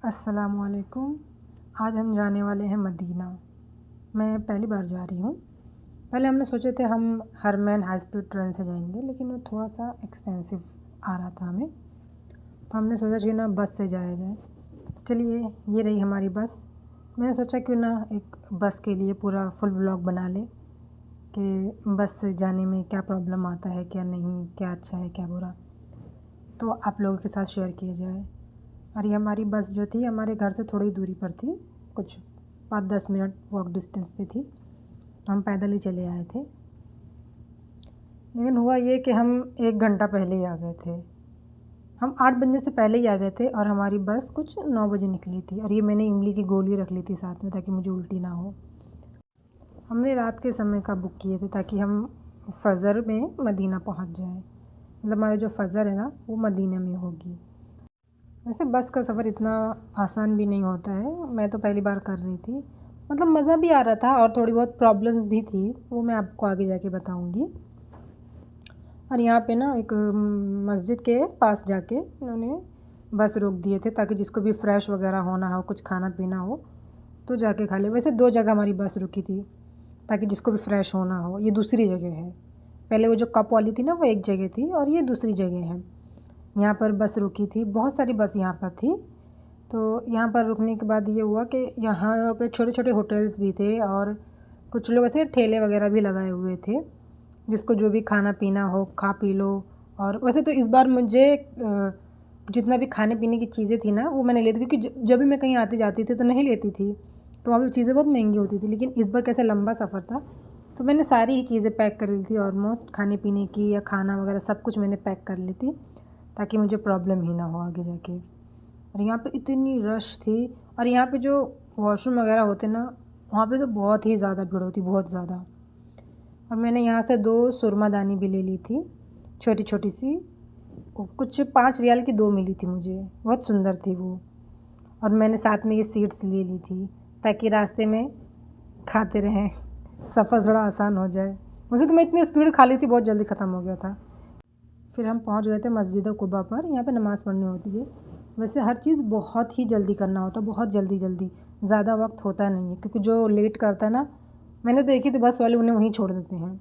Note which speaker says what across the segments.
Speaker 1: अस्सलामुअलैकुम। आज हम जाने वाले हैं मदीना। मैं पहली बार जा रही हूँ। पहले हमने सोचे थे हम हरमैन हाई स्पीड ट्रेन से जाएंगे, लेकिन वो थोड़ा सा एक्सपेंसिव आ रहा था हमें, तो हमने सोचा क्यों ना बस से जाया जाए। चलिए, ये रही हमारी बस। मैंने सोचा क्यों ना एक बस के लिए पूरा फुल व्लॉग बना ले कि बस से जाने में क्या प्रॉब्लम आता है, क्या नहीं, क्या अच्छा है, क्या बुरा, तो आप लोगों के साथ शेयर किया जाए। और ये हमारी बस जो थी हमारे घर से थोड़ी दूरी पर थी, कुछ 5-10 मिनट वॉक डिस्टेंस पे थी, तो हम पैदल ही चले आए थे। लेकिन हुआ ये कि हम 1 घंटा पहले ही आ गए थे। हम 8 बजने से पहले ही आ गए थे और हमारी बस कुछ 9 बजे निकली थी। और ये मैंने इमली की गोली रख ली थी साथ में, ताकि मुझे उल्टी ना हो। हमने रात के समय का बुक किए थे ताकि हम फ़जर में मदीना पहुंच जाएं। मतलब हमारा जो फ़जर है ना, वो मदीना में होगी। वैसे बस का सफ़र इतना आसान भी नहीं होता है। मैं तो पहली बार कर रही थी, मतलब मज़ा भी आ रहा था और थोड़ी बहुत प्रॉब्लम्स भी थी, वो मैं आपको आगे जाके बताऊंगी। और यहाँ पे ना एक मस्जिद के पास जाके उन्होंने बस रोक दिए थे ताकि जिसको भी फ्रेश वगैरह होना हो, कुछ खाना पीना हो तो जाके खा ले। वैसे 2 जगह हमारी बस रुकी थी ताकि जिसको भी फ्रेश होना हो। ये दूसरी जगह है। पहले वो जो कप वाली थी ना, वो एक जगह थी और ये दूसरी जगह है। यहाँ पर बस रुकी थी, बहुत सारी बस यहाँ पर थी। तो यहाँ पर रुकने के बाद ये हुआ कि यहाँ पे छोटे छोटे होटल्स भी थे और कुछ लोग ऐसे ठेले वगैरह भी लगाए हुए थे, जिसको जो भी खाना पीना हो खा पी लो। और वैसे तो इस बार मुझे जितना भी खाने पीने की चीज़ें थी ना, वो मैंने ले थी, क्योंकि जब भी मैं कहीं आती जाती थी तो नहीं लेती थी, तो वहाँ पर चीज़ें बहुत महंगी होती थी। लेकिन इस बार कैसे लंबा सफ़र था, तो मैंने सारी ही चीज़ें पैक कर ली थी ऑलमोस्ट, खाने पीने की या खाना वगैरह सब कुछ मैंने पैक कर ली थी ताकि मुझे प्रॉब्लम ही ना हो आगे जाके। और यहाँ पे इतनी रश थी, और यहाँ पे जो वॉशरूम वगैरह होते ना, वहाँ पे तो बहुत ही ज़्यादा भीड़ होती, बहुत ज़्यादा। और मैंने यहाँ से 2 सुरमादानी भी ले ली थी, छोटी छोटी सी, कुछ 5 रियाल की 2 मिली थी मुझे, बहुत सुंदर थी वो। और मैंने साथ में ये सीड्स ले ली थी ताकि रास्ते में खाते रहें, सफ़र थोड़ा आसान हो जाए। मुझे तो मैं इतनी स्पीड खा ली थी, बहुत जल्दी ख़त्म हो गया था। फिर हम पहुंच गए थे मस्जिद कुबा पर। यहाँ पे नमाज़ पढ़नी होती है। वैसे हर चीज़ बहुत ही जल्दी करना होता है, बहुत जल्दी जल्दी, ज़्यादा वक्त होता नहीं है, क्योंकि जो लेट करता है ना, मैंने तो देखी थी बस वाले, उन्हें वहीं छोड़ देते हैं।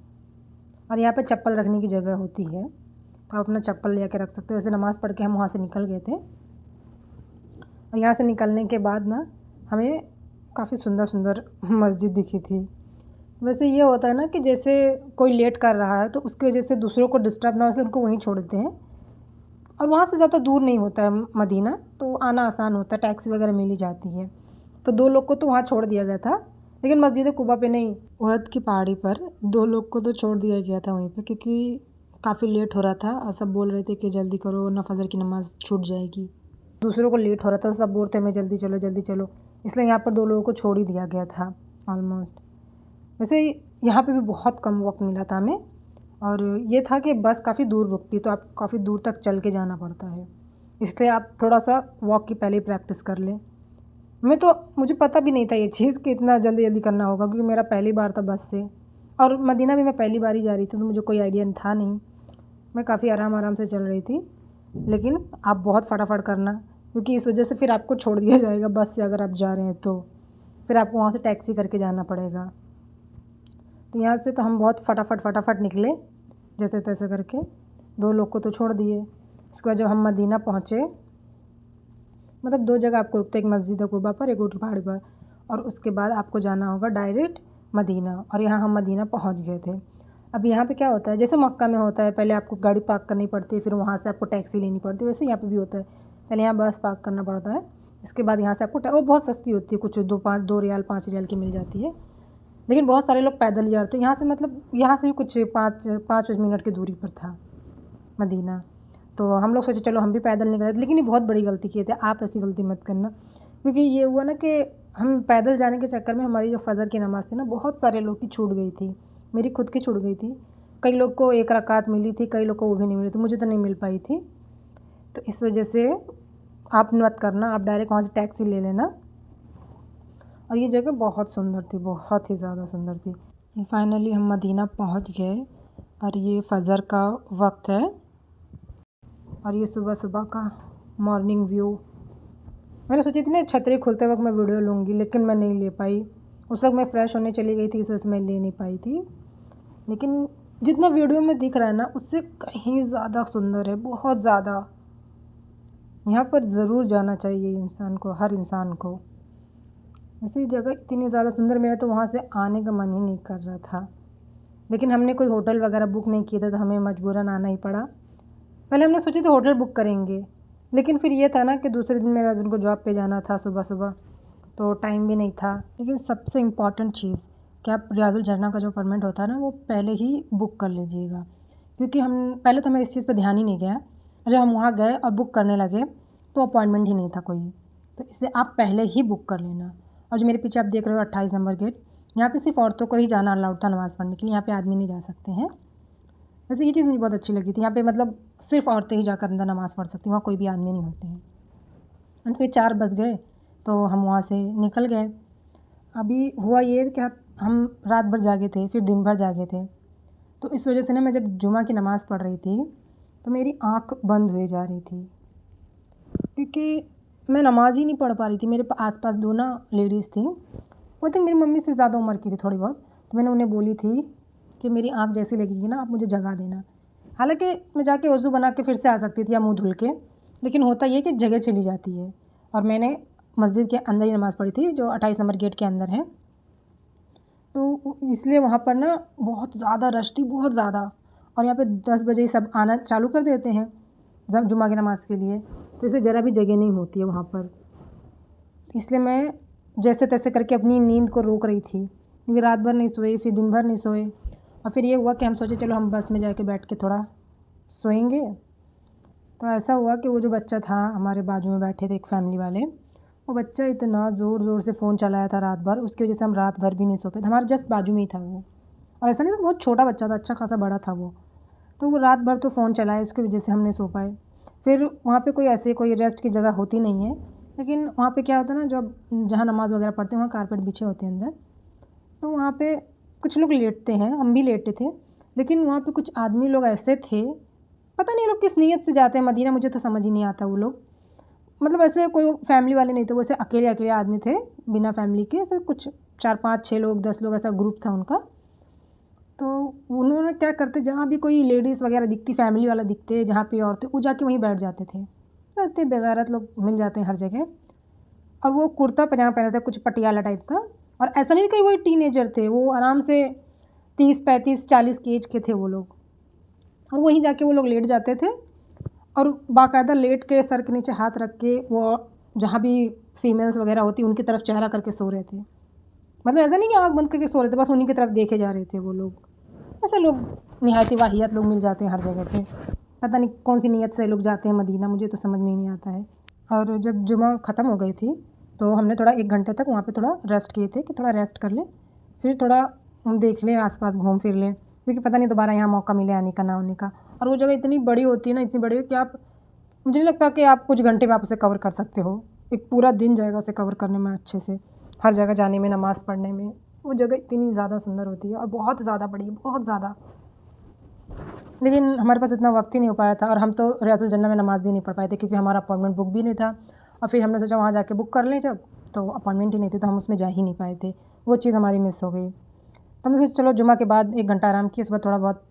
Speaker 1: और यहाँ पे चप्पल रखने की जगह होती है, तो आप अपना चप्पल ले आके रख सकते हो। वैसे नमाज़ पढ़ के हम वहाँ से निकल गए थे। और यहाँ से निकलने के बाद ना, हमें काफ़ी सुंदर सुंदर मस्जिद दिखी थी। वैसे ये होता है ना कि जैसे कोई लेट कर रहा है तो उसकी वजह से दूसरों को डिस्टर्ब ना हो, इसलिए उनको वहीं छोड़ देते हैं। और वहाँ से ज़्यादा दूर नहीं होता है मदीना, तो आना आसान होता है, टैक्सी वगैरह मिल ही जाती है। तो 2 लोग को तो वहाँ छोड़ दिया गया था, लेकिन मस्जिद कुबा पे नहीं, उहद की पहाड़ी पर 2 लोग को तो छोड़ दिया गया था वहीं पे, क्योंकि काफ़ी लेट हो रहा था और सब बोल रहे थे कि जल्दी करो वरना फजर की नमाज़ छूट जाएगी। दूसरों को लेट हो रहा था तो सब बोल रहे थे हमें जल्दी चलो जल्दी चलो, इसलिए यहाँ पर 2 लोगों को छोड़ ही दिया गया था ऑलमोस्ट। वैसे यहाँ पे भी बहुत कम वक्त मिला था हमें, और ये था कि बस काफ़ी दूर रुकती, तो आप काफ़ी दूर तक चल के जाना पड़ता है, इसलिए आप थोड़ा सा वॉक की पहले ही प्रैक्टिस कर लें। मुझे पता भी नहीं था ये चीज़ कि इतना जल्दी जल्दी करना होगा, क्योंकि मेरा पहली बार था बस से, और मदीना भी मैं पहली बार ही जा रही थी, तो मुझे कोई आइडिया था नहीं। मैं काफ़ी आराम आराम से चल रही थी। लेकिन आप बहुत फटाफट करना, क्योंकि इस वजह से फिर आपको छोड़ दिया जाएगा बस से, अगर आप जा रहे हैं तो फिर आपको वहाँ से टैक्सी करके जाना पड़ेगा। तो यहाँ से तो हम बहुत फटाफट निकले, जैसे तैसे करके 2 लोग को तो छोड़ दिए। उसके बाद जब हम मदीना पहुँचे, मतलब 2 जगह आपको रुकते, एक मस्जिद कुबा पर, एक ऊँट पहाड़ी पर, और उसके बाद आपको जाना होगा डायरेक्ट मदीना। और यहाँ हम मदीना पहुँच गए थे। अब यहाँ पे क्या होता है, जैसे मक्का में होता है, पहले आपको गाड़ी पार्क करनी पड़ती है, फिर वहाँ से आपको टैक्सी लेनी पड़ती है, वैसे यहाँ पे भी होता है। पहले यहाँ बस पार्क करना पड़ता है, इसके बाद यहाँ से आपको वो बहुत सस्ती होती है, कुछ 2 रियाल 5 रियाल की मिल जाती है। लेकिन बहुत सारे लोग पैदल ही जाते हैं यहाँ से, मतलब यहाँ से भी कुछ 5 मिनट की दूरी पर था मदीना। तो हम लोग सोचे चलो हम भी पैदल निकले थे, लेकिन ये बहुत बड़ी गलती किए थे। आप ऐसी गलती मत करना, क्योंकि ये हुआ ना कि हम पैदल जाने के चक्कर में हमारी जो फ़जर की नमाज़ थी ना, बहुत सारे लोग की छूट गई थी। मेरी खुद की छूट गई थी। कई लोग को 1 रकात मिली थी, कई लोग को वो भी नहीं मिली थी, मुझे तो नहीं मिल पाई थी। तो इस वजह से आप मत करना, आप डायरेक्ट वहाँ से टैक्सी ले लेना। और ये जगह बहुत सुंदर थी, बहुत ही ज़्यादा सुंदर थी। फाइनली हम मदीना पहुँच गए, और ये फ़जर का वक्त है, और ये सुबह सुबह का मॉर्निंग व्यू मैंने सोची थी ना छतरी खुलते वक्त मैं वीडियो लूँगी, लेकिन मैं नहीं ले पाई। उस वक्त मैं फ़्रेश होने चली गई थी, इस वजह से मैं ले नहीं पाई थी। लेकिन जितना वीडियो में दिख रहा है ना, उससे कहीं ज़्यादा सुंदर है, बहुत ज़्यादा। यहाँ पर ज़रूर जाना चाहिए इंसान को, हर इंसान को। ऐसी जगह इतनी ज़्यादा सुंदर, मेरा तो वहाँ से आने का मन ही नहीं कर रहा था। लेकिन हमने कोई होटल वगैरह बुक नहीं किया था, तो हमें मजबूरन आना ही पड़ा। पहले हमने सोचे थे होटल बुक करेंगे, लेकिन फिर ये था ना कि दूसरे दिन मेरे हस्बैंड को जॉब पे जाना था सुबह-सुबह, तो टाइम भी नहीं था। लेकिन सबसे इम्पॉर्टेंट चीज़ कि आप रियाजुल झरना का जो परमिट होता है ना, वो पहले ही बुक कर लीजिएगा, क्योंकि हम पहले तो हमें इस चीज़ पे ध्यान ही नहीं गया। जब हम वहाँ गए और बुक करने लगे तो अपॉइंटमेंट ही नहीं था कोई, तो इसलिए आप पहले ही बुक कर लेना। और जो मेरे पीछे आप देख रहे हो 28 नंबर गेट, यहाँ पे सिर्फ़ औरतों को ही जाना अलाउड था नमाज़ पढ़ने के लिए, यहाँ पे आदमी नहीं जा सकते हैं। वैसे ये चीज़ मुझे बहुत अच्छी लगी थी, यहाँ पे मतलब सिर्फ़ औरतें ही जाकर अंदर नमाज़ पढ़ सकती हैं, वहाँ कोई भी आदमी नहीं होते हैं। एंड फिर 4 बज गए तो हम वहाँ से निकल गए। अभी हुआ ये कि हम रात भर जागे थे, फिर दिन भर जागे थे, तो इस वजह से ना मैं जब जुमा की नमाज़ पढ़ रही थी तो मेरी आँख बंद हुई जा रही थी, क्योंकि मैं नमाज़ ही नहीं पढ़ पा रही थी। मेरे आस-पास 2 ना लेडीज़ थीं, वो थिंक मेरी मम्मी से ज़्यादा उम्र की थी थोड़ी बहुत, तो मैंने उन्हें बोली थी कि मेरी आँख जैसी लगेगी ना, आप मुझे जगा देना। हालाँकि मैं जाके वज़ू बना के फिर से आ सकती थी या मुँह धुल के, लेकिन होता ये है कि जगह चली जाती है। और मैंने मस्जिद के अंदर ही नमाज़ पढ़ी थी, जो 28 नंबर गेट के अंदर है, तो इसलिए वहाँ पर ना बहुत ज़्यादा रश थी, बहुत ज़्यादा। और यहाँ पे 10 बजे ही सब आना चालू कर देते हैं जब जुमा की नमाज़ के लिए, तो इसलिए ज़रा भी जगह नहीं होती है वहाँ पर। इसलिए मैं जैसे तैसे करके अपनी नींद को रोक रही थी, क्योंकि रात भर नहीं सोई, फिर दिन भर नहीं सोए। और फिर ये हुआ कि हम सोचे चलो हम बस में जाके बैठ के थोड़ा सोएंगे। तो ऐसा हुआ कि वो जो बच्चा था, हमारे बाजू में बैठे थे एक फैमिली वाले, वो बच्चा इतना ज़ोर-ज़ोर से फ़ोन चलाया था रात भर, उसकी वजह से हम रात भर भी नहीं सो पाए। हमारे जस्ट बाजू में ही था वो, और ऐसा नहीं था, बहुत छोटा बच्चा था, अच्छा खासा बड़ा था वो। तो वो रात भर तो फ़ोन चलाया, उसकी वजह से हम नहीं सो पाए। फिर वहाँ पे कोई रेस्ट की जगह होती नहीं है, लेकिन वहाँ पे क्या होता है ना, जब जहाँ नमाज़ वगैरह पढ़ते हैं वहाँ कारपेट बिछे होते हैं अंदर, तो वहाँ पे कुछ लोग लेटते हैं, हम भी लेटे थे। लेकिन वहाँ पे कुछ आदमी लोग ऐसे थे, पता नहीं लोग किस नीयत से जाते हैं मदीना, मुझे तो समझ ही नहीं आता वो लोग। मतलब ऐसे कोई फैमिली वाले नहीं थे, वो ऐसे अकेले-अकेले आदमी थे, बिना फैमिली के, ऐसे कुछ 4, 5, 6 लोग, 10 लोग, ऐसा ग्रुप था उनका। तो उन्होंने क्या करते, जहाँ भी कोई लेडीज़ वगैरह दिखती, फैमिली वाला दिखते, जहाँ पे औरतें, वो जाके वहीं बैठ जाते थे। तो इतने बेगैरत लोग मिल जाते हैं हर जगह। और वो कुर्ता पजामा पहने थे, कुछ पटियाला टाइप का, और ऐसा नहीं कि वो टीनेजर थे, वो आराम से 30, 35, 40 की एज के थे वो लोग। और वहीं जाके वो लोग लेट जाते थे, और बाकायदा लेट के सर के नीचे हाथ रख के वो जहाँ भी फीमेल्स वगैरह होती उनकी तरफ चेहरा करके सो रहे थे। मतलब ऐसा नहीं कि आँख बंद करके सो रहे थे, बस उन्हीं की तरफ देखे जा रहे थे वो लोग। ऐसे लोग निहायत ही वाहियात लोग मिल जाते हैं हर जगह पे। पता नहीं कौन सी नीयत से लोग जाते हैं मदीना, मुझे तो समझ में ही नहीं आता है। और जब जुमा ख़त्म हो गई थी तो हमने थोड़ा 1 घंटे तक वहाँ पे थोड़ा रेस्ट किए थे कि थोड़ा रेस्ट कर लें, फिर थोड़ा हम देख लें, आस-पास घूम फिर लें, क्योंकि पता नहीं दोबारा यहाँ मौका मिले आने का ना होने का। और वो जगह इतनी बड़ी होती है ना, इतनी बड़ी हो कि आप, मुझे नहीं लगता कि आप कुछ घंटे में आप उसे कवर कर सकते हो। एक पूरा दिन जाएगा उसे कवर करने में अच्छे से, हर जगह जाने में, नमाज़ पढ़ने में। वो जगह इतनी ज़्यादा सुंदर होती है और बहुत ज़्यादा बड़ी है, बहुत ज़्यादा। लेकिन हमारे पास इतना वक्त ही नहीं हो पाया था, और हम तो रियाजुल जन्नह में नमाज़ भी नहीं पढ़ पाए थे, क्योंकि हमारा अपॉइंटमेंट बुक भी नहीं था। और फिर हमने सोचा वहाँ जाके बुक कर लें जब, तो अपॉइंटमेंट ही नहीं थी, तो हम उसमें जा ही नहीं पाए थे। वो चीज़ हमारी मिस हो गई। तो हमने सोचा चलो जुमा के बाद 1 घंटा आराम किए, सुबह थोड़ा बहुत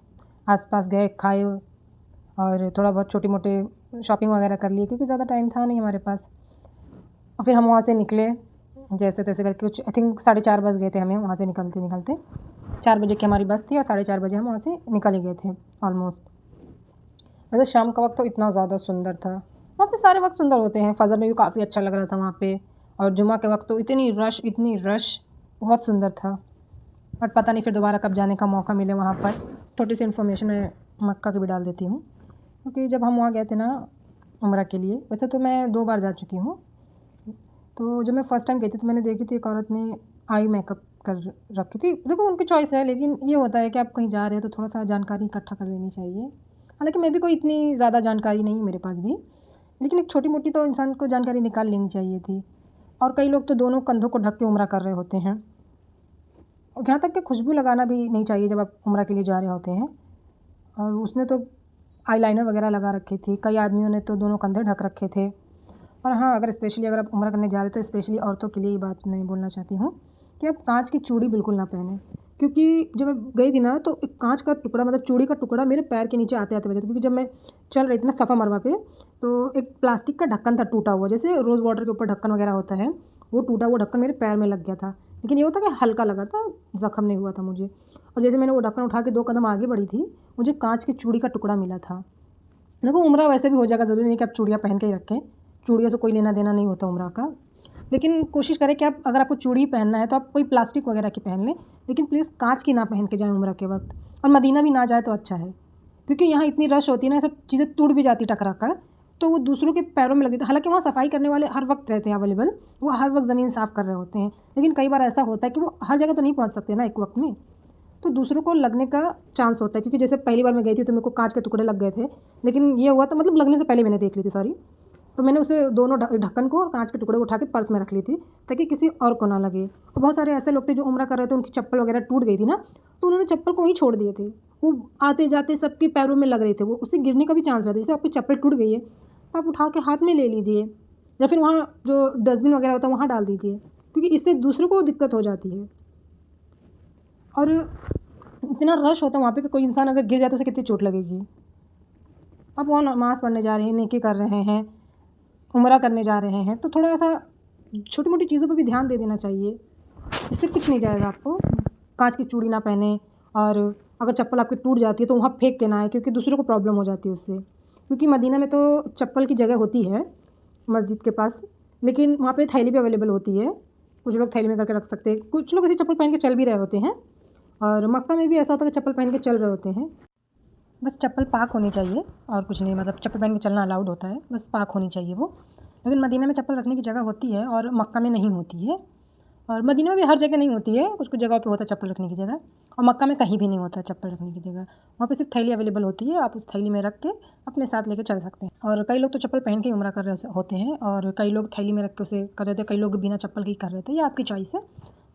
Speaker 1: आस-पास गए, खाए, और थोड़ा बहुत छोटी-मोटी शॉपिंग वगैरह कर लिए, क्योंकि ज़्यादा टाइम था नहीं हमारे पास। और फिर हम वहाँ से निकले जैसे-तैसे करके, कुछ आई थिंक 4:30 बज गए थे हमें वहाँ से निकलते-निकलते। 4 बजे की हमारी बस थी और 4:30 बजे हम वहाँ से निकल ही गए थे ऑलमोस्ट। वैसे शाम का वक्त तो इतना ज़्यादा सुंदर था, वहाँ पे सारे वक्त सुंदर होते हैं, फ़जर में भी काफ़ी अच्छा लग रहा था वहाँ पे, और जुमा के वक्त तो इतनी रश, बहुत सुंदर था। बट पता नहीं फिर दोबारा कब जाने का मौका मिले वहाँ पर। छोटी सी इन्फॉर्मेशन मैं मक्का की भी डाल देती हूँ, क्योंकि जब हम वहाँ गए थे ना उम्रा के लिए, वैसे तो मैं 2 बार जा चुकी हूँ। तो जब मैं फ़र्स्ट टाइम गई थी तो मैंने देखी थी एक औरत ने आई मेकअप कर रखी थी। देखो उनकी चॉइस है, लेकिन ये होता है कि आप कहीं जा रहे हो तो थोड़ा-सा जानकारी इकट्ठा कर लेनी चाहिए। हालाँकि मैं भी कोई इतनी ज़्यादा जानकारी नहीं है मेरे पास भी, लेकिन एक छोटी-मोटी तो इंसान को जानकारी निकाल लेनी चाहिए थी। और कई लोग तो दोनों कंधों को ढक के उम्रा कर रहे होते हैं। और यहाँ तक कि खुशबू लगाना भी नहीं चाहिए जब आप उम्रा के लिए जा रहे होते हैं। और उसने तो आईलाइनर वगैरह लगा रखी थी, कई आदमियों ने तो दोनों कंधे ढक रखे थे। और हाँ, अगर स्पेशली अगर आप उम्रा करने जा रहे हो तो स्पेशली औरतों के लिए ये बात मैं बोलना चाहती हूँ कि आप काँच की चूड़ी बिल्कुल ना पहनें। क्योंकि जब मैं गई थी ना तो एक काँच का टुकड़ा मतलब चूड़ी का टुकड़ा मेरे पैर के नीचे आते-आते बजा था, क्योंकि जब मैं चल रही थी ना सफ़ा मरवा पे, तो एक प्लास्टिक का ढक्कन था टूटा हुआ, जैसे रोज़ वाटर के ऊपर ढक्कन वगैरह होता है, वो टूटा हुआ ढक्कन मेरे पैर में लग गया था। लेकिन ये होता कि हल्का लगा था, ज़ख्म नहीं हुआ था मुझे। और जैसे मैंने वो ढक्कन उठा के 2 कदम आगे बढ़ी थी, मुझे काँच की चूड़ी का टुकड़ा मिला था। देखो उम्रा वैसे भी हो जाएगा, ज़रूरी नहीं कि आप चूड़ियाँ पहन के ही रखें, चूड़ियों से कोई लेना देना नहीं होता उम्रा का। लेकिन कोशिश करें कि आप अगर आपको चूड़ी पहनना है तो आप कोई प्लास्टिक वगैरह की पहन लें, लेकिन प्लीज़ काँच की ना पहन के जाएँ उम्रा के वक़्त। और मदीना भी ना जाए तो अच्छा है, क्योंकि यहाँ इतनी रश होती है ना, सब चीज़ें टूट भी जाती टकरा कर, तो वो दूसरों के पैरों में लग जाती है। हालाँकि वहाँ सफाई करने वाले हर वक़्त रहते हैं अवेलेबल, वो हर वक़्त ज़मीन साफ़ कर रहे होते हैं। लेकिन कई बार ऐसा होता है कि वो हर जगह तो नहीं पहुँच सकते ना एक वक़्त में, तो दूसरों को लगने का चांस होता है। क्योंकि जैसे पहली बार मैं गई थी तो मेरे को काँच के टुकड़े लग गए थे, लेकिन ये हुआ था मतलब लगने से पहले मैंने देख ली थी, सॉरी। तो मैंने उसे दोनों ढक्कन को और काँच के टुकड़े उठा के पर्स में रख ली थी, ताकि किसी और को ना लगे। और बहुत सारे ऐसे लोग थे जो उम्रा कर रहे थे, उनकी चप्पल वगैरह टूट गई थी ना, तो उन्होंने चप्पल को वहीं छोड़ दिए थे। वो आते-जाते सबके पैरों में लग रहे थे, वो उससे गिरने का भी चांस रहता है। जैसे आपकी चप्पल टूट गई है, तो आप उठा के हाथ में ले लीजिए, या फिर वहाँ जो डस्टबिन वगैरह होता है वहाँ डाल दीजिए, क्योंकि इससे दूसरों को दिक्कत हो जाती है। और इतना रश होता है वहाँ पे कि कोई इंसान अगर गिर जाए तो उसे कितनी चोट लगेगी। आप वहाँ नमाज़ पढ़ने जा रहे हैं, नेकी कर रहे हैं, उम्रा करने जा रहे हैं, तो थोड़ा-सा छोटी-मोटी चीज़ों पे भी ध्यान दे देना चाहिए। इससे कुछ नहीं जाएगा आपको। काँच की चूड़ी ना पहनें, और अगर चप्पल आपकी टूट जाती है तो वहाँ फेंक के ना आएँ, क्योंकि दूसरों को प्रॉब्लम हो जाती है उससे। क्योंकि मदीना में तो चप्पल की जगह होती है मस्जिद के पास, लेकिन वहाँ पे थैली भी अवेलेबल होती है। कुछ लोग थैली में करके रख सकते हैं, कुछ लोग ऐसी चप्पल पहन के चल भी रहे होते हैं। और मक्का में भी ऐसा होता है कि चप्पल पहन के चल रहे होते हैं। बस चप्पल पाक होनी चाहिए और कुछ नहीं, मतलब चप्पल पहन के चलना अलाउड होता है, बस पाक होनी चाहिए वो। लेकिन मदीना में चप्पल रखने की जगह होती है और मक्का में नहीं होती है। और मदीना में भी हर जगह नहीं होती है, कुछ-कुछ जगह पे होता है चप्पल रखने की जगह, और मक्का में कहीं भी नहीं होता है चप्पल रखने की जगह। वहाँ पे सिर्फ थैली अवेलेबल होती है, आप उस थैली में रख के अपने साथ लेके चल सकते हैं। और कई लोग तो चप्पल पहन के ही उम्रा कर रहे होते हैं, और कई लोग थैली में रख के उसे कर रहे थे, कई लोग बिना चप्पल के ही कर रहे थे, ये आपकी चॉइस है।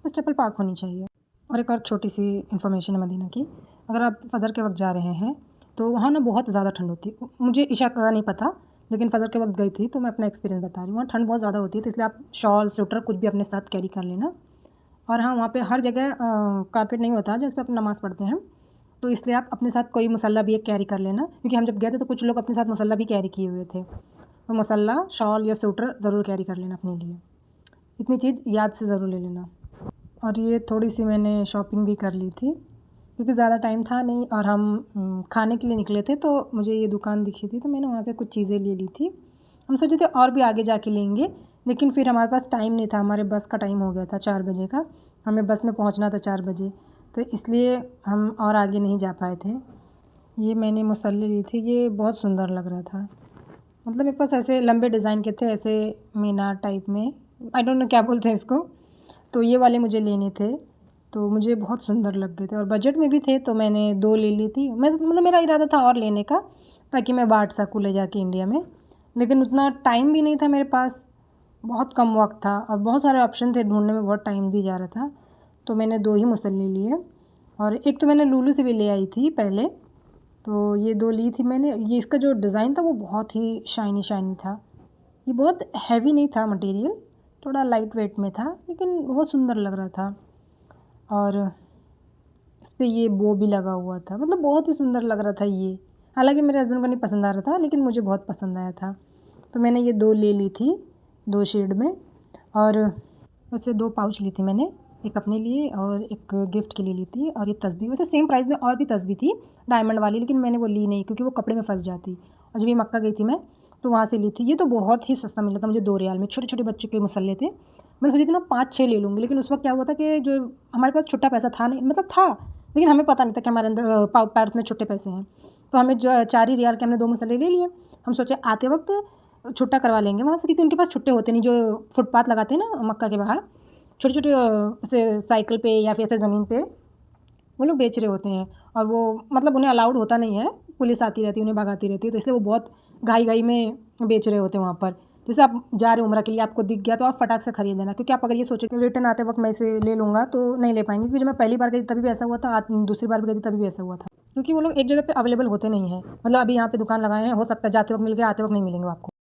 Speaker 1: बस चप्पल पाक होनी चाहिए। और एक और छोटी-सी इन्फॉर्मेशन है मदीना की, अगर आप फ़जर के वक़्त जा रहे हैं, तो वहाँ ना बहुत ज़्यादा ठंड होती है। मुझे इशा का नहीं पता, लेकिन फ़जर के वक़्त गई थी, तो मैं अपना एक्सपीरियंस बता रही हूँ। वहाँ ठंड बहुत ज़्यादा होती है, तो इसलिए आप शॉल, स्वेटर कुछ भी अपने साथ कैरी कर लेना। और हाँ, वहाँ पे हर जगह कारपेट नहीं होता जिस पे अपन नमाज़ पढ़ते हैं, तो इसलिए आप अपने साथ कोई मुसल्ला भी एक कैरी कर लेना, क्योंकि हम जब गए थे तो कुछ लोग अपने साथ मुसल्ला भी कैरी किए हुए थे। तो मुसल्ला, शॉल या स्वेटर ज़रूर कैरी कर लेना अपने लिए। इतनी चीज़ याद से ज़रूर ले लेना। और ये थोड़ी-सी मैंने शॉपिंग भी कर ली थी, क्योंकि ज़्यादा टाइम था नहीं, और हम खाने के लिए निकले थे, तो मुझे ये दुकान दिखी थी, तो मैंने वहाँ से कुछ चीज़ें ले ली थी। हम सोचे थे और भी आगे जाके लेंगे, लेकिन फिर हमारे पास टाइम नहीं था, हमारे बस का टाइम हो गया था 4 बजे का, हमें बस में पहुँचना था 4 बजे, तो इसलिए हम और आगे नहीं जा पाए थे। ये मैंने मुसल्ले ली थी, ये बहुत सुंदर लग रहा था। मतलब मेरे पास ऐसे लंबे डिज़ाइन के थे, ऐसे मीनार टाइप में, आई डोंट नो क्या बोलते हैं इसको, तो ये वाले मुझे लेने थे, तो मुझे बहुत सुंदर लग गए थे और बजट में भी थे, तो मैंने 2 ले ली थी। मैं मतलब मेरा इरादा था और लेने का, ताकि मैं बाँट सकूँ ले जाके इंडिया में, लेकिन उतना टाइम भी नहीं था मेरे पास, बहुत कम वक़्त था और बहुत सारे ऑप्शन थे, ढूँढने में बहुत टाइम भी जा रहा था, तो मैंने 2 ही मुसल्ले लिए। और एक तो मैंने लुलु से भी ले आई थी पहले, तो ये 2 ली थी मैंने। ये इसका जो डिज़ाइन था वो बहुत ही शाइनी था। ये बहुत हैवी नहीं था मटेरियल, थोड़ा लाइट वेट में था, लेकिन बहुत सुंदर लग रहा था। और इस पे ये बो भी लगा हुआ था, मतलब बहुत ही सुंदर लग रहा था ये। हालाँकि मेरे हस्बैंड को नहीं पसंद आ रहा था, लेकिन मुझे बहुत पसंद आया था, तो मैंने ये 2 ले ली थी, 2 शेड में। और वैसे 2 पाउच ली थी मैंने, एक अपने लिए और एक गिफ्ट के लिए ली थी। और ये तस्बीह वैसे सेम प्राइस में और भी तस्बीह थी डायमंड वाली, लेकिन मैंने वो ली नहीं, क्योंकि वो कपड़े में फँस जाती। और जब ये मक्का गई थी मैं, तो वहाँ से ली थी। ये तो बहुत ही सस्ता मिला था मुझे, 2 रियाल में। छोटे-छोटे बच्चों के मुसल्ले थे। मैंने सोची थी ना 5-6 ले लूँगी, लेकिन उस वक़्त क्या हुआ था कि जो हमारे पास छुट्टा पैसा था नहीं, मतलब था, लेकिन हमें पता नहीं था कि हमारे अंदर पर्स में छुट्टे पैसे हैं। तो हमें जो 4 ही रियाल के हमने 2 मुसल्ले ले लिए। हम सोचे आते वक़्त छुट्टा करवा लेंगे वहाँ से, क्योंकि उनके पास छुट्टे होते नहीं, जो फुटपाथ लगाते हैं ना मक्का के बाहर, छोटे-छोटे ऐसे साइकिल पे या फिर ऐसे ज़मीन पे वो लोग बेच रहे होते हैं। और वो मतलब उन्हें अलाउड होता नहीं है, पुलिस आती रहती है, उन्हें भगाती रहती है, तो इसलिए वो बहुत घाई-घाई में बेच रहे होते हैं वहाँ पर। जैसे आप जा रहे हो उम्रा के लिए, आपको दिख गया तो आप फटाक से खरीद लेना, क्योंकि आप अगर ये सोचो कि रिटर्न आते वक्त मैं इसे ले लूँगा, तो नहीं ले पाएंगे। क्योंकि जब मैं पहली बार गई तभी भी ऐसा हुआ था, दूसरी बार भी गई थी तभी भी ऐसा हुआ था, क्योंकि वो लोग एक जगह पे अवेलेबल होते नहीं हैं। मतलब अभी यहाँ पे दुकान लगाए हैं, हो सकता है जाते वक्त मिल गए, आते वक्त नहीं मिलेंगे आपको।